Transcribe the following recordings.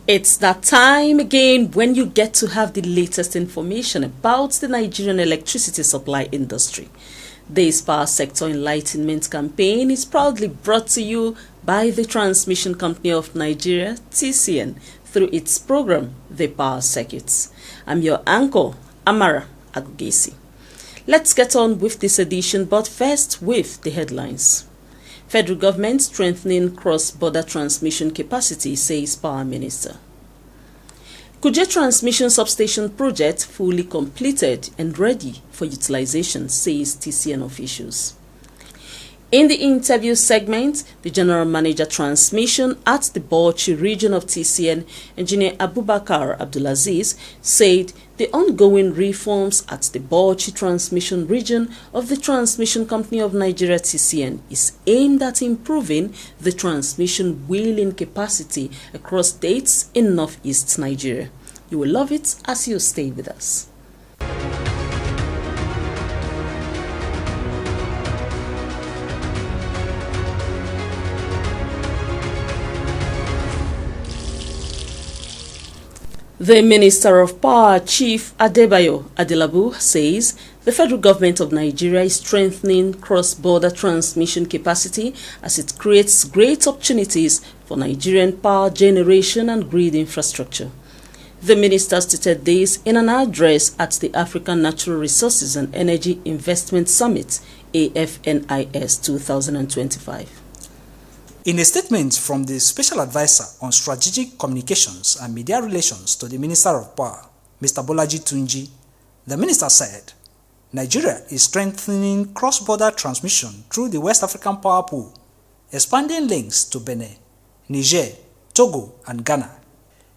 It's that time again when you get to have the latest information about the Nigerian electricity supply industry. This Power Sector Enlightenment campaign is proudly brought to you by the Transmission Company of Nigeria, TCN, through its program, The Power Circuits. I'm your anchor, Amara Agugesi. Let's get on with this edition, but first with the headlines. Federal government strengthening cross-border transmission capacity, says Power Minister. Kuje transmission substation project fully completed and ready for utilization, says TCN officials. In the interview segment, the General Manager Transmission at the Bauchi region of TCN, Engineer Abubakar Abdulaziz, said the ongoing reforms at the Bauchi Transmission region of the Transmission Company of Nigeria TCN is aimed at improving the transmission wheeling capacity across states in northeast Nigeria. You will love it as you stay with us. The Minister of Power, Chief Adebayo Adelabu, says the federal government of Nigeria is strengthening cross-border transmission capacity as it creates great opportunities for Nigerian power generation and grid infrastructure. The minister stated this in an address at the African Natural Resources and Energy Investment Summit, AFNIS 2025. In a statement from the Special Advisor on Strategic Communications and Media Relations to the Minister of Power, Mr. Bolaji Tunji, the minister said, Nigeria is strengthening cross-border transmission through the West African Power Pool, expanding links to Benin, Niger, Togo, and Ghana.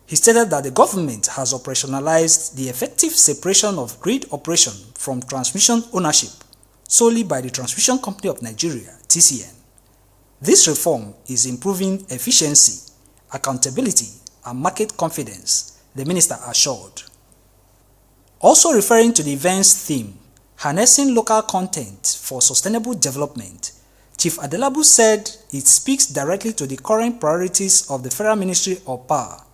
He stated that the government has operationalized the effective separation of grid operation from transmission ownership solely by the Transmission Company of Nigeria, TCN. This reform is improving efficiency, accountability, and market confidence, the minister assured. Also referring to the event's theme, harnessing local content for sustainable development, Chief Adelabu said it speaks directly to the current priorities of the Federal Ministry of Power.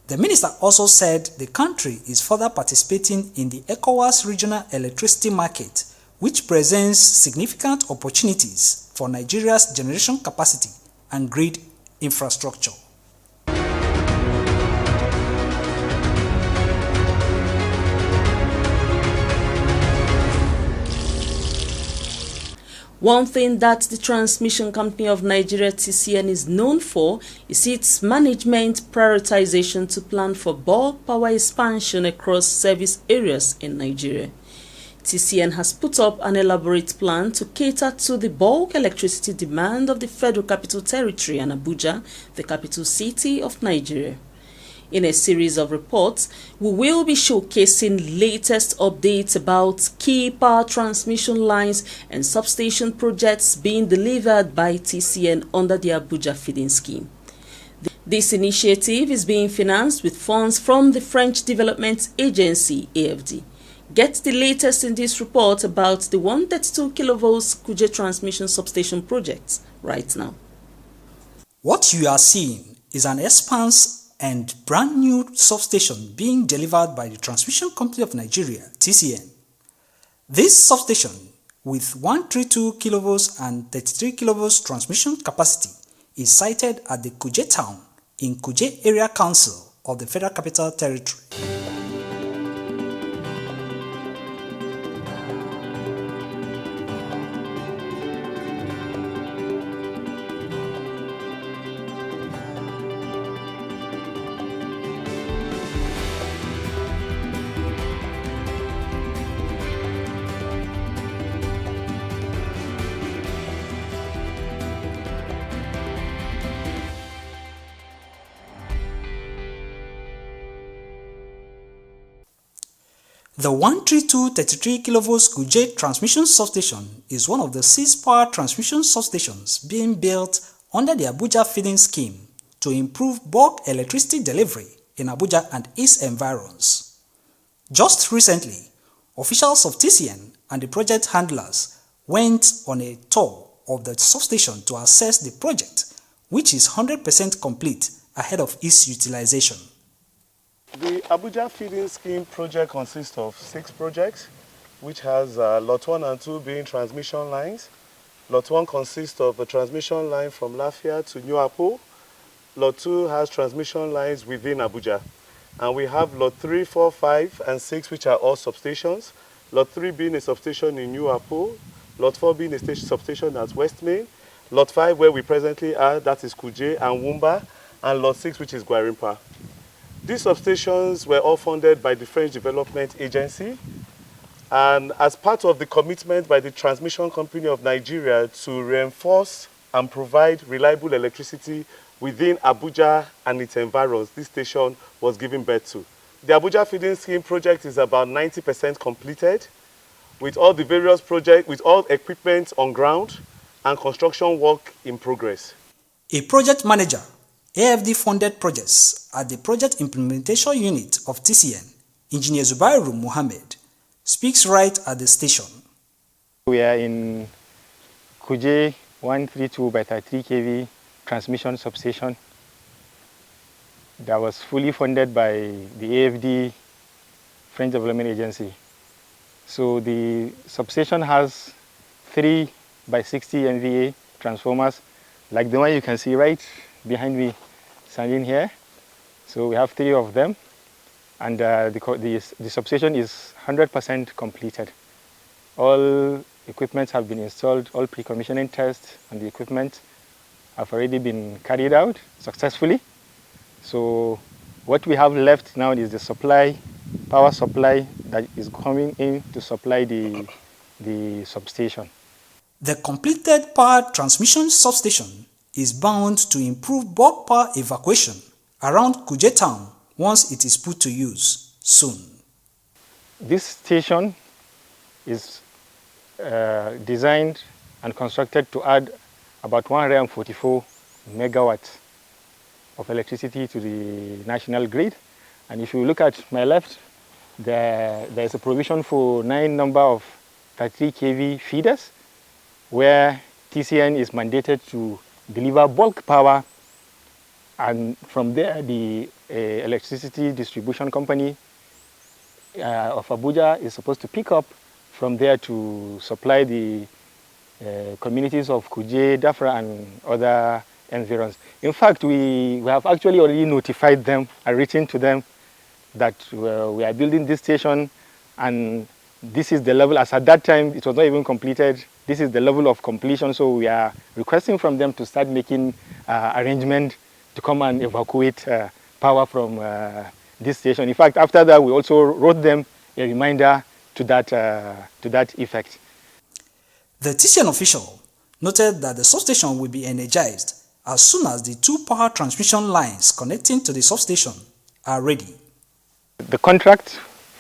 The minister also said the country is further participating in the ECOWAS regional electricity market, which presents significant opportunities for Nigeria's generation capacity and grid infrastructure. One thing that the Transmission Company of Nigeria TCN is known for is its management prioritization to plan for bulk power expansion across service areas in Nigeria. TCN has put up an elaborate plan to cater to the bulk electricity demand of the Federal Capital Territory and Abuja, the capital city of Nigeria. In a series of reports, we will be showcasing latest updates about key power transmission lines and substation projects being delivered by TCN under the Abuja feeding scheme. This initiative is being financed with funds from the French Development Agency, AFD. Get the latest in this report about the 132 kV Kuje transmission substation project right now. What you are seeing is an expanse and brand new substation being delivered by the Transmission Company of Nigeria, TCN. This substation, with 132 kV and 33 kV transmission capacity, is sited at the Kuje town in Kuje Area Council of the Federal Capital Territory. The 132 33 kV Kuje transmission substation is one of the 6 power transmission substations being built under the Abuja feeding scheme to improve bulk electricity delivery in Abuja and its environs. Just recently, officials of TCN and the project handlers went on a tour of the substation to assess the project, which is 100% complete ahead of its utilization. The Abuja Feeding Scheme project consists of 6 projects, which has Lot 1 and 2 being transmission lines. Lot 1 consists of a transmission line from Lafia to New Apo. Lot 2 has transmission lines within Abuja. And we have Lot 3, 4, 5, and 6, which are all substations. Lot 3 being a substation in New Apo. Lot 4 being a substation at West Main. Lot 5, where we presently are, that is Kuje and Wumba. And Lot 6, which is Gwarimpa. These substations were all funded by the French Development Agency. And as part of the commitment by the Transmission Company of Nigeria to reinforce and provide reliable electricity within Abuja and its environs, this station was given birth to. The Abuja Feeding Scheme project is about 90% completed, with all the various projects, with all equipment on ground and construction work in progress. A project manager, AFD-funded projects at the Project Implementation Unit of TCN, Engineer Zubairu Mohammed, speaks right at the station. We are in Kuje 132 by 33 kV transmission substation that was fully funded by the AFD French Development Agency. So the substation has 3 by 60 MVA transformers, like the one you can see right behind me standing here. So we have 3 of them, and the substation is 100% completed. All equipment have been installed, all pre-commissioning tests on the equipment have already been carried out successfully. So what we have left now is the supply, power supply that is coming in to supply the substation. The completed power transmission substation is bound to improve bulk power evacuation around Kuje town once it is put to use soon. This station is designed and constructed to add about 144 megawatts of electricity to the national grid. And if you look at my left, there is a provision for 9 number of 33 kV feeders, where TCN is mandated to deliver bulk power, and from there the electricity distribution company of Abuja is supposed to pick up from there to supply the communities of Kuje, Dafra and other environs. In fact, we have actually already notified them and written to them that we are building this station, and this is the level. As at that time it was not even completed, this is the level of completion, so we are requesting from them to start making arrangements to come and evacuate power from this station. In fact, after that we also wrote them a reminder to that effect. The TCN official noted that the substation will be energized as soon as the 2 power transmission lines connecting to the substation are ready. The contract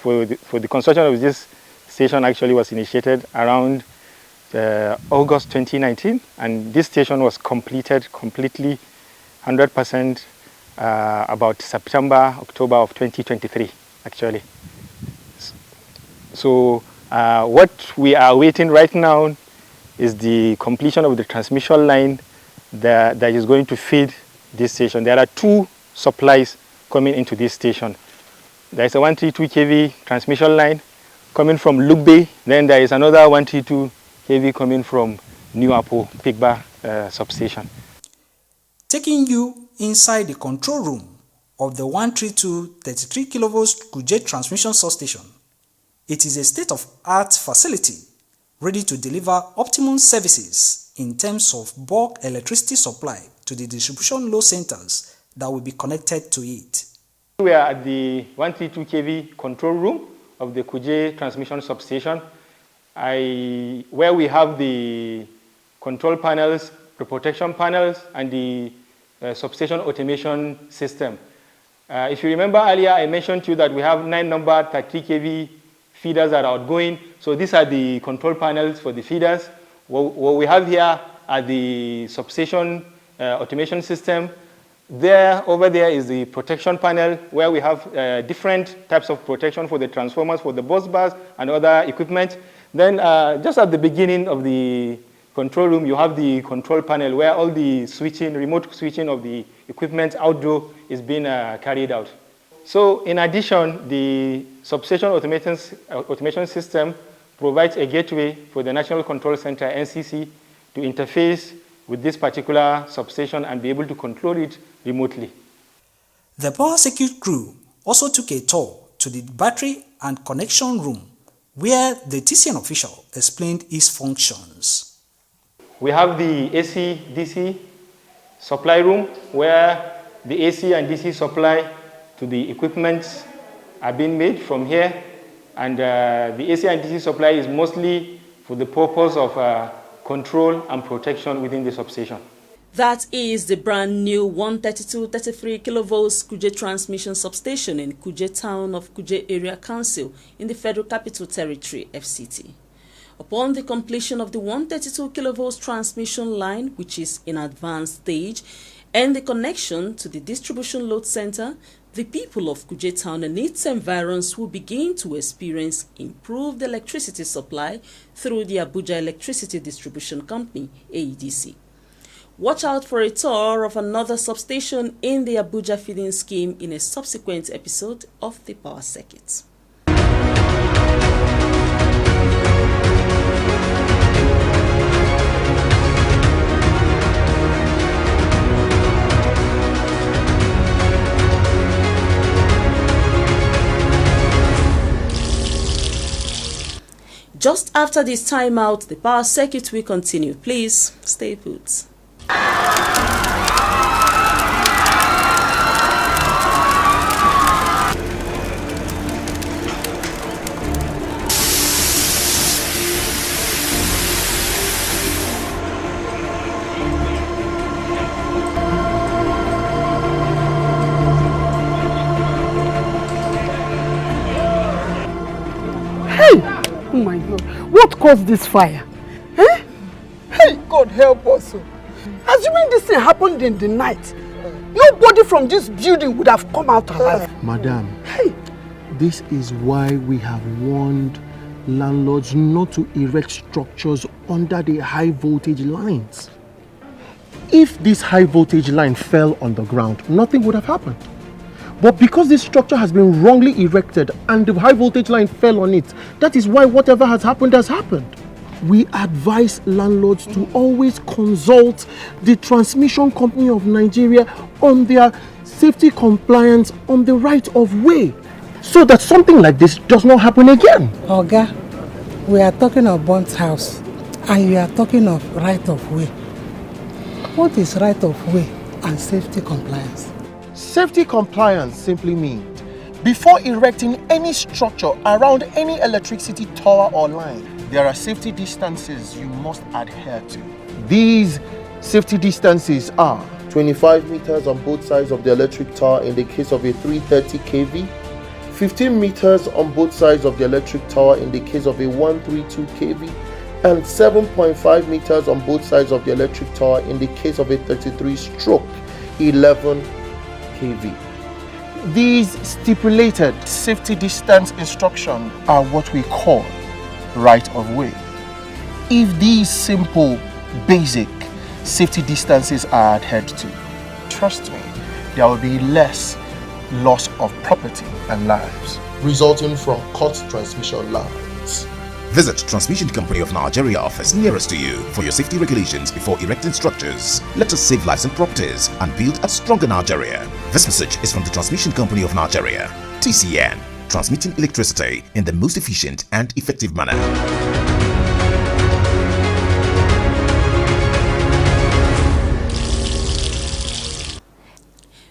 for the construction of this station actually was initiated around August 2019, and this station was completed completely 100% about September, October of 2023 actually. So what we are waiting right now is the completion of the transmission line that is going to feed this station. There are 2 supplies coming into this station. There is a 132 kV transmission line coming from Lugbe, then there is another 132 kV coming from New Apo Pigba substation. Taking you inside the control room of the 132 33 kV Kuje transmission substation, it is a state-of-art facility ready to deliver optimum services in terms of bulk electricity supply to the distribution load centers that will be connected to it. We are at the 132 kV control room of the Kuje transmission substation, where we have the control panels, the protection panels, and the substation automation system. If you remember earlier, I mentioned to you that we have 9 number 33 kV feeders that are outgoing. So these are the control panels for the feeders. What we have here are the substation automation system. Over there is the protection panel, where we have different types of protection for the transformers, for the bus bars and other equipment. Then just at the beginning of the control room, you have the control panel where all the remote switching of the equipment outdoor is being carried out. So in addition, the substation automation system provides a gateway for the National Control Center, NCC, to interface with this particular substation and be able to control it remotely. The power circuit crew also took a tour to the battery and connection room where the TCN official explained its functions. We have the AC-DC supply room where the AC and DC supply to the equipment are being made from here, and the AC and DC supply is mostly for the purpose of control and protection within the substation. That is the brand new 132-33 kilovolts Kuje transmission substation in Kuje town of Kuje Area Council in the Federal Capital Territory, FCT. Upon the completion of the 132 kilovolts transmission line, which is in advanced stage, and the connection to the distribution load center, the people of Kuje town and its environs will begin to experience improved electricity supply through the Abuja Electricity Distribution Company, AEDC. Watch out for a tour of another substation in the Abuja feeding scheme in a subsequent episode of the Power Circuit. Just after this timeout, the Power Circuit will continue. Please stay put. Oh my God, what caused this fire? Eh? Hey, God help us. Assuming this thing happened in the night, nobody from this building would have come out alive. Madam, this is why we have warned landlords not to erect structures under the high voltage lines. If this high voltage line fell on the ground, nothing would have happened. But because this structure has been wrongly erected and the high voltage line fell on it, that is why whatever has happened has happened. We advise landlords to always consult the Transmission Company of Nigeria on their safety compliance on the right of way, so that something like this does not happen again. Oga, we are talking of burnt house and you are talking of right of way. What is right of way and safety compliance? Safety compliance simply means before erecting any structure around any electricity tower or line, there are safety distances you must adhere to. These safety distances are 25 meters on both sides of the electric tower in the case of a 330 kV, 15 meters on both sides of the electric tower in the case of a 132 kV, and 7.5 meters on both sides of the electric tower in the case of a 33/11 kV. These stipulated safety distance instructions are what we call right of way. If these simple, basic safety distances are adhered to, trust me, there will be less loss of property and lives resulting from cut transmission lines. Visit Transmission Company of Nigeria office nearest to you for your safety regulations before erecting structures. Let us save lives and properties and build a stronger Nigeria. This message is from the Transmission Company of Nigeria, TCN, transmitting electricity in the most efficient and effective manner.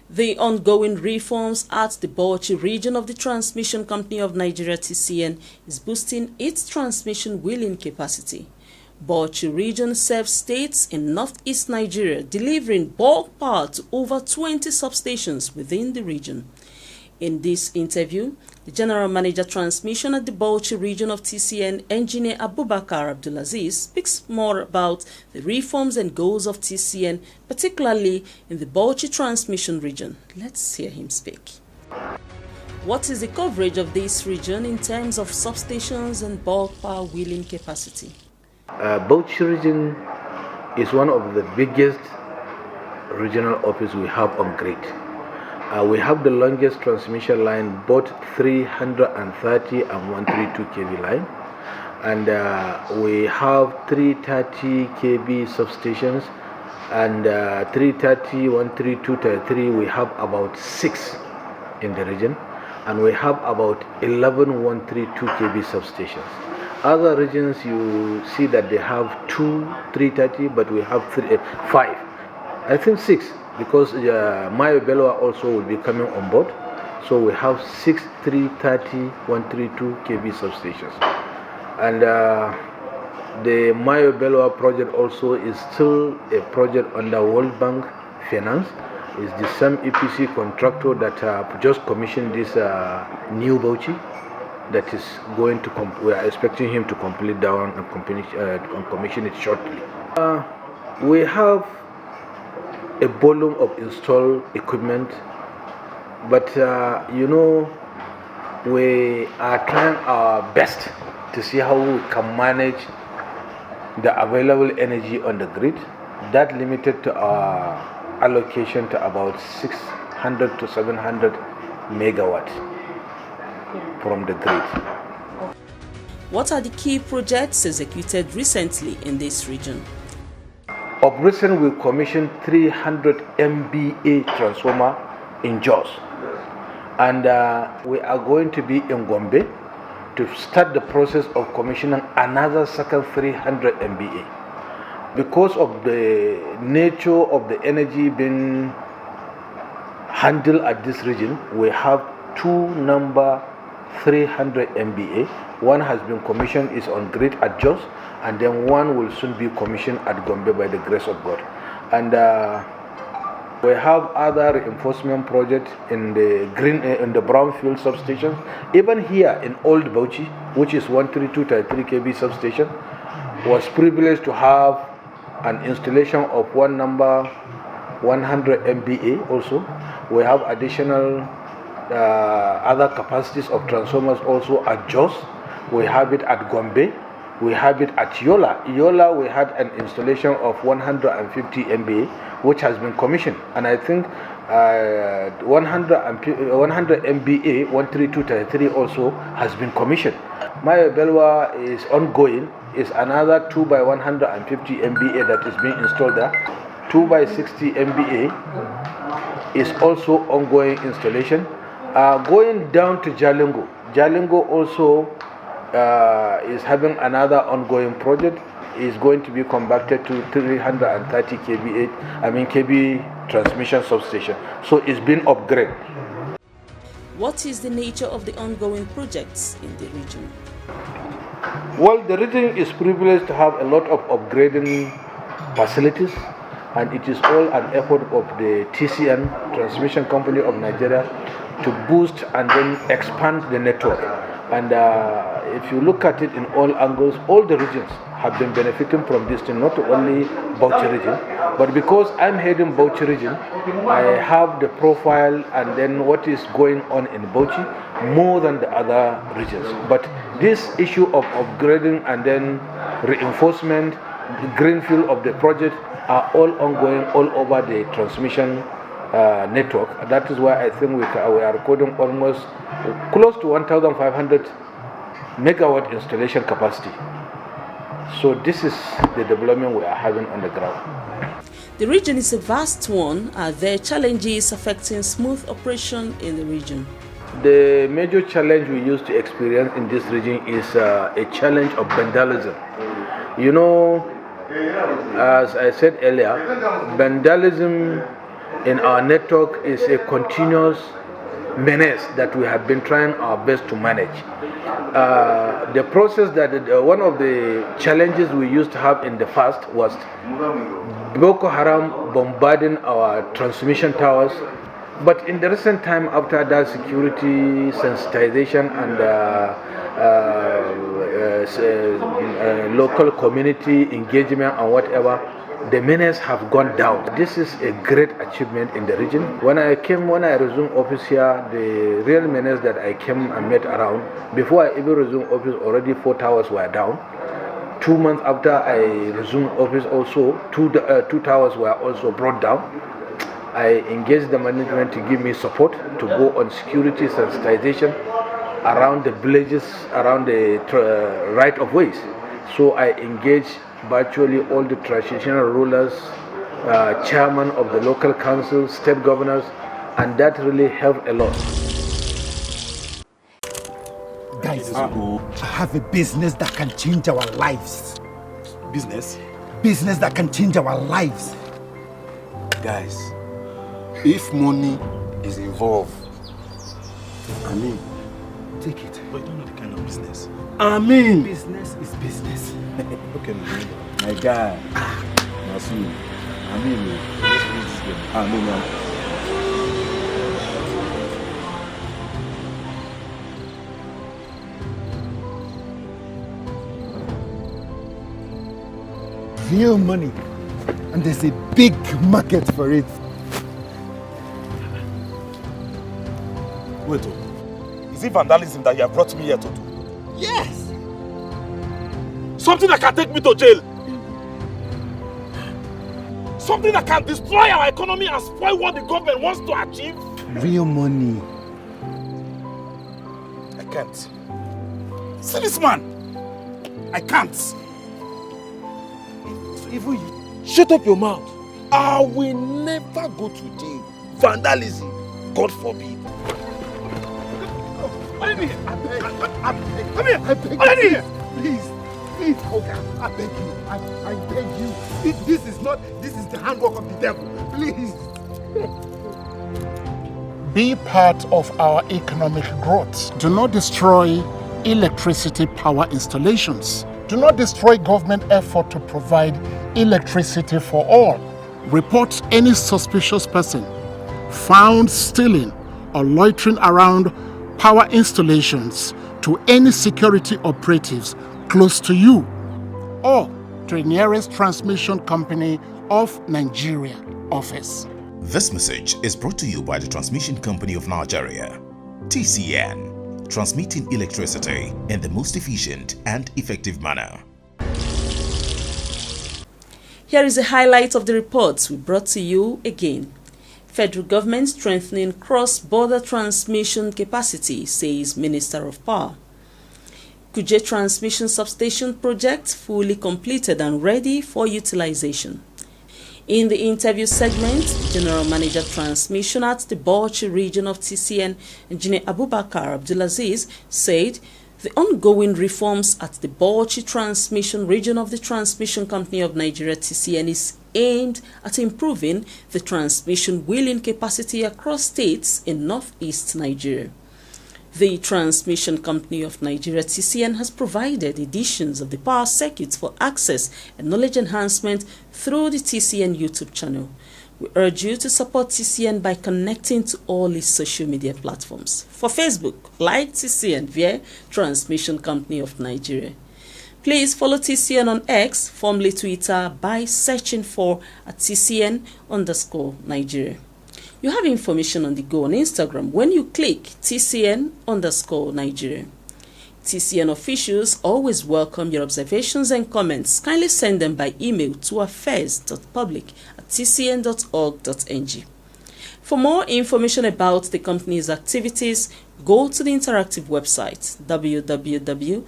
The ongoing reforms at the Bauchi region of the Transmission Company of Nigeria TCN is boosting its transmission wheeling capacity. Bauchi region serves states in northeast Nigeria, delivering bulk power to over 20 substations within the region. In this interview, the General Manager Transmission at the Bauchi region of TCN, Engineer Abubakar Abdulaziz, speaks more about the reforms and goals of TCN, particularly in the Bauchi transmission region. Let's hear him speak. What is the coverage of this region in terms of substations and bulk power wheeling capacity? Bauchi region is one of the biggest regional office we have on grid. We have the longest transmission line, both 330 and 132 kV line, and we have 330 kV substations, and 330, 132, 33, we have about 6 in the region, and we have about 11 132 kV substations. Other regions, you see that they have 2 330, but we have 5, I think 6, because Mayo Belwa also will be coming on board. So we have 6 330 132 kV substations, and the Mayo Belwa project also is still a project under World Bank finance. It's the same EPC contractor that just commissioned this new Bauchi that is going to we are expecting him to complete down and commission it shortly. We have a volume of installed equipment, but you know, we are trying our best to see how we can manage the available energy on the grid. That limited to our allocation to about 600 to 700 megawatts from the grid. What are the key projects executed recently in this region? Of recent, we commissioned 300 MVA transformer in Jos, and we are going to be in Gombe to start the process of commissioning another second 300 MVA. Because of the nature of the energy being handled at this region, we have 2 number 300 MVA. One has been commissioned, is on grid at Jos, and then one will soon be commissioned at Gombe by the grace of God. And we have other reinforcement projects in the in the brownfield substations. Even here in Old Bauchi, which is 132-33 kV substation, was privileged to have an installation of one number 100 MVA also. We have additional other capacities of transformers also at Jos. We have it at Gombe. We have it at Yola. Yola, we had an installation of 150 MVA, which has been commissioned. And I think 100 MVA, 132-33 also has been commissioned. Mayo Belwa is ongoing. Is another 2 by 150 MVA that is being installed there. 2 by 60 MVA is also ongoing installation. Going down to Jalingo. Jalingo also is having another ongoing project. Is going to be converted to 330 kV transmission substation. So it's been upgraded. What is the nature of the ongoing projects in the region? Well, the region is privileged to have a lot of upgrading facilities, and it is all an effort of the TCN, Transmission Company of Nigeria, to boost and then expand the network. And if you look at it in all angles, all the regions have been benefiting from this thing, not only Bauchi region, but because I'm heading Bauchi region, I have the profile and then what is going on in Bauchi more than the other regions. But this issue of upgrading and then reinforcement, the greenfield of the project are all ongoing all over the transmission network. That is why I think we are recording almost close to 1,500 megawatt installation capacity. So this is the development we are having on the ground. The region is a vast one. Are there challenges affecting smooth operation in the region? The major challenge we used to experience in this region is a challenge of vandalism. You know, as I said earlier, vandalism in our network is a continuous menace that we have been trying our best to manage. The process that one of the challenges we used to have in the past was Boko Haram bombarding our transmission towers. But in the recent time, after that security sensitization and local community engagement and whatever, the menace have gone down. This is a great achievement in the region. When I resumed office here, the real menace that I came and met around, before I even resumed office, already 4 towers were down. 2 months after I resumed office also, two towers were also brought down. I engaged the management to give me support to go on security sensitization around the villages, around the right of ways. So I engaged virtually all the traditional rulers, chairman of the local council, state governors, and that really helped a lot. Guys, I have a business that can change our lives. Business? Business that can change our lives. Guys, if money is involved, I mean, take it. But you don't know the kind of business. I mean, business is business. Okay, my guy. Masu. I mean, let's finish this game. I mean, real money, and there's a big market for it. Wait, is it vandalism that you have brought me here to do? Yes! Something that can take me to jail! Something that can destroy our economy and spoil what the government wants to achieve? Real money. I can't. See this man! I can't! Even you. Shut up your mouth. I will never go to jail. Vandalism. God forbid. I beg you. Please, Oga, I beg you. I beg you. This is the handwork of the devil. Please. Be part of our economic growth. Do not destroy electricity power installations. Do not destroy government effort to provide electricity for all. Report any suspicious person found stealing or loitering around power installations to any security operatives close to you or to the nearest transmission company of Nigeria office. This message is brought to you by the Transmission Company of Nigeria, TCN, transmitting electricity in the most efficient and effective manner. Here is a highlight of the reports we brought to you again. Federal government strengthening cross-border transmission capacity, says Minister of Power. Kuje transmission substation project fully completed and ready for utilization. In the interview segment, General Manager Transmission at the Bauchi region of TCN, Engineer Abubakar Abdulaziz, said the ongoing reforms at the Bauchi transmission region of the Transmission Company of Nigeria TCN is aimed at improving the transmission wheeling capacity across states in northeast Nigeria. The Transmission Company of Nigeria TCN has provided editions of the power circuits for access and knowledge enhancement through the TCN YouTube channel. We urge you to support TCN by connecting to all its social media platforms. For Facebook, like TCN via Transmission Company of Nigeria. Please follow TCN on X, formerly Twitter, by searching for @TCN_Nigeria. You have information on the go on Instagram when you click TCN_Nigeria. TCN officials always welcome your observations and comments. Kindly send them by email to affairs.public@tcn.org.ng. For more information about the company's activities, go to the interactive website www.tcn.org.ng.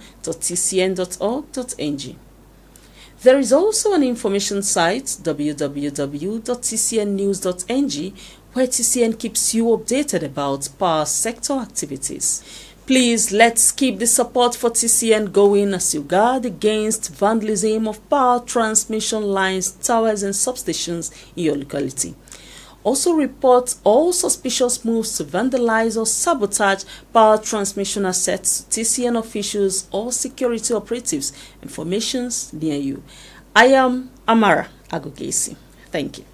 There is also an information site www.tcnnews.ng where TCN keeps you updated about power sector activities. Please, let's keep the support for TCN going as you guard against vandalism of power transmission lines, towers and substations in your locality. Also report all suspicious moves to vandalize or sabotage power transmission assets to TCN officials or security operatives. Informations near you. I am Amara Agogesi. Thank you.